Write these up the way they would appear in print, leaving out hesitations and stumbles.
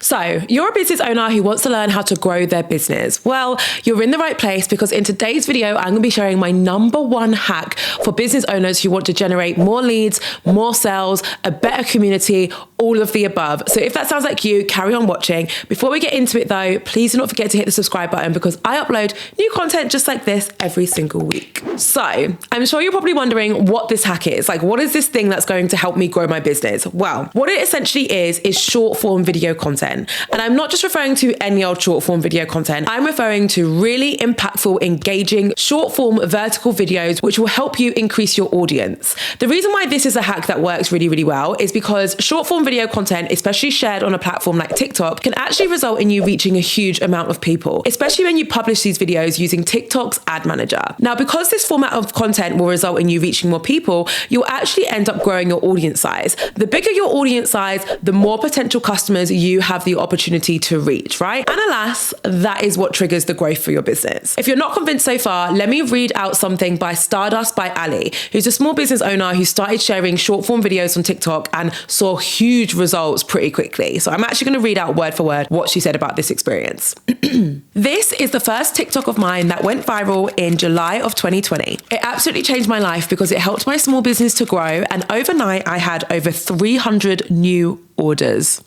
So, you're a business owner who wants to learn how to grow their business. Well, you're in the right place because in today's video, I'm going to be sharing my #1 hack for business owners who want to generate more leads, more sales, a better community, all of the above. So if that sounds like you, carry on watching. Before we get into it though, please do not forget to hit the subscribe button because I upload new content just like this every single week. So I'm sure you're probably wondering what this hack is. Like, what is this thing that's going to help me grow my business? Well, what it essentially is short form video content. And I'm not just referring to any old short form video content. I'm referring to really impactful, engaging, short form vertical videos, which will help you increase your audience. The reason why this is a hack that works really, really well is because short form video content, especially shared on a platform like TikTok, can actually result in you reaching a huge amount of people, especially when you publish these videos using TikTok's ad manager. Now, because this format of content will result in you reaching more people, you'll actually end up growing your audience size. The bigger your audience size, the more potential customers you have the opportunity to reach, right? And alas, that is what triggers the growth for your business. If you're not convinced so far, let me read out something by Stardust by Ali, who's a small business owner who started sharing short form videos on TikTok and saw huge results pretty quickly. So I'm actually going to read out word for word what she said about this experience. This is the first TikTok of mine that went viral in July of 2020. It absolutely changed my life because it helped my small business to grow, and overnight I had over 300 new orders.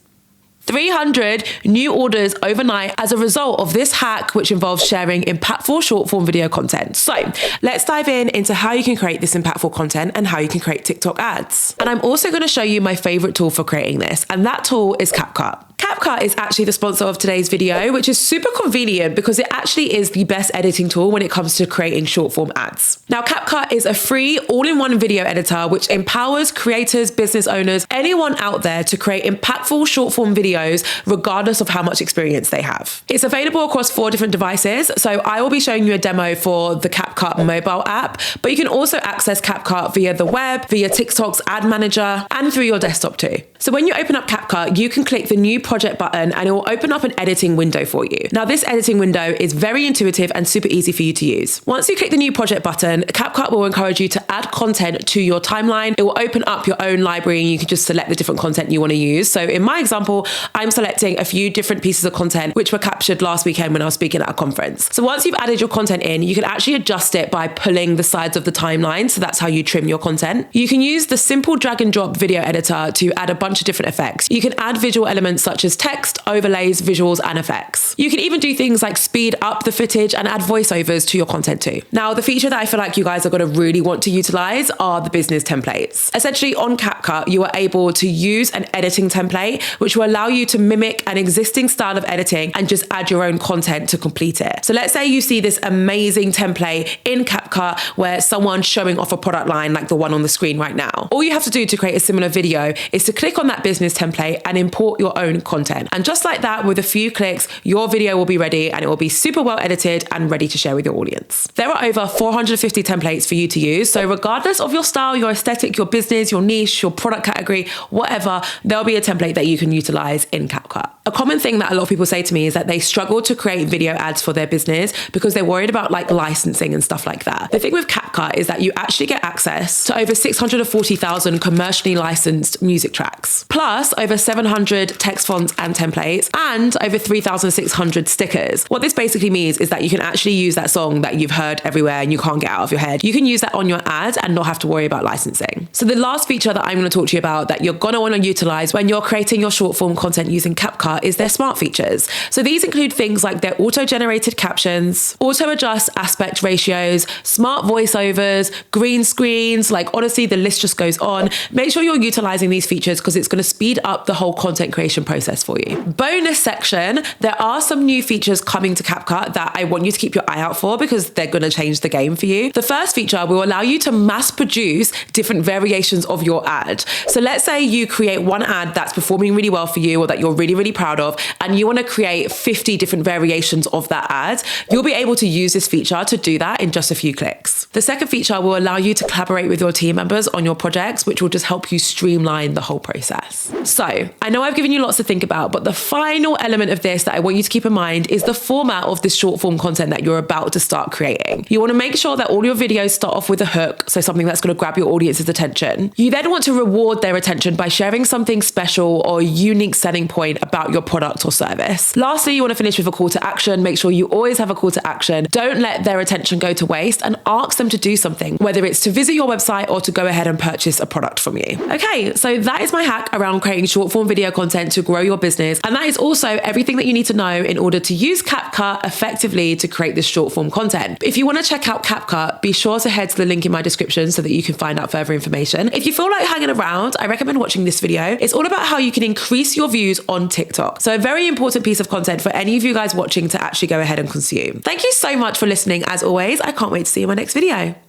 300 new orders overnight as a result of this hack, which involves sharing impactful short form video content. So let's dive into how you can create this impactful content and how you can create TikTok ads. And I'm also going to show you my favorite tool for creating this, and that tool is CapCut. CapCut is actually the sponsor of today's video, which is super convenient because it actually is the best editing tool when it comes to creating short form ads. Now, CapCut is a free all-in-one video editor which empowers creators, business owners, anyone out there to create impactful short form videos regardless of how much experience they have. It's available across 4 different devices, so I will be showing you a demo for the CapCut mobile app, but you can also access CapCut via the web, via TikTok's ad manager, and through your desktop too. So when you open up CapCut, you can click the new project button and it will open up an editing window for you. Now, this editing window is very intuitive and super easy for you to use. Once you click the new project button, CapCut will encourage you to add content to your timeline. It will open up your own library and you can just select the different content you want to use. So in my example, I'm selecting a few different pieces of content which were captured last weekend when I was speaking at a conference. So once you've added your content in, you can actually adjust it by pulling the sides of the timeline. So that's how you trim your content. You can use the simple drag and drop video editor to add a bunch of different effects. You can add visual elements such as text, overlays, visuals, and effects. You can even do things like speed up the footage and add voiceovers to your content too. Now, the feature that I feel like you guys are going to really want to utilize are the business templates. Essentially, on CapCut, you are able to use an editing template, which will allow you to mimic an existing style of editing and just add your own content to complete it. So let's say you see this amazing template in CapCut where someone's showing off a product line like the one on the screen right now. All you have to do to create a similar video is to click on that business template and import your own content. And just like that, with a few clicks, your video will be ready and it will be super well edited and ready to share with your audience. There are over 450 templates for you to use. So regardless of your style, your aesthetic, your business, your niche, your product category, whatever, there'll be a template that you can utilize in CapCut. A common thing that a lot of people say to me is that they struggle to create video ads for their business because they're worried about like licensing and stuff like that. The thing with CapCut is that you actually get access to over 640,000 commercially licensed music tracks, plus over 700 text fonts and templates, and over 3,600 stickers. What this basically means is that you can actually use that song that you've heard everywhere and you can't get out of your head. You can use that on your ad and not have to worry about licensing. So the last feature that I'm going to talk to you about that you're going to want to utilize when you're creating your short form content using CapCut is their smart features. So these include things like their auto-generated captions, auto-adjust aspect ratios, smart voiceovers, green screens, like honestly, the list just goes on. Make sure you're utilizing these features because it's going to speed up the whole content creation process for you. Bonus section, there are some new features coming to CapCut that I want you to keep your eye out for because they're going to change the game for you. The first feature will allow you to mass produce different variations of your ad. So let's say you create one ad that's performing really well for you or that you're really, really proud of, and you want to create 50 different variations of that ad. You'll be able to use this feature to do that in just a few clicks. The second feature will allow you to collaborate with your team members on your projects, which will just help you streamline the whole process. So I know I've given you lots to think about, but the final element of this that I want you to keep in mind is the format of this short form content that you're about to start creating. You want to make sure that all your videos start off with a hook, so something that's going to grab your audience's attention. You then want to reward their attention by sharing something special or unique selling point about about your product or service. Lastly, you want to finish with a call to action. Make sure you always have a call to action. Don't let their attention go to waste and ask them to do something, whether it's to visit your website or to go ahead and purchase a product from you. Okay, so that is my hack around creating short form video content to grow your business. And that is also everything that you need to know in order to use CapCut effectively to create this short form content. If you want to check out CapCut, be sure to head to the link in my description so that you can find out further information. If you feel like hanging around, I recommend watching this video. It's all about how you can increase your views on TikTok. So a very important piece of content for any of you guys watching to actually go ahead and consume. Thank you so much for listening. As always, I can't wait to see you in my next video.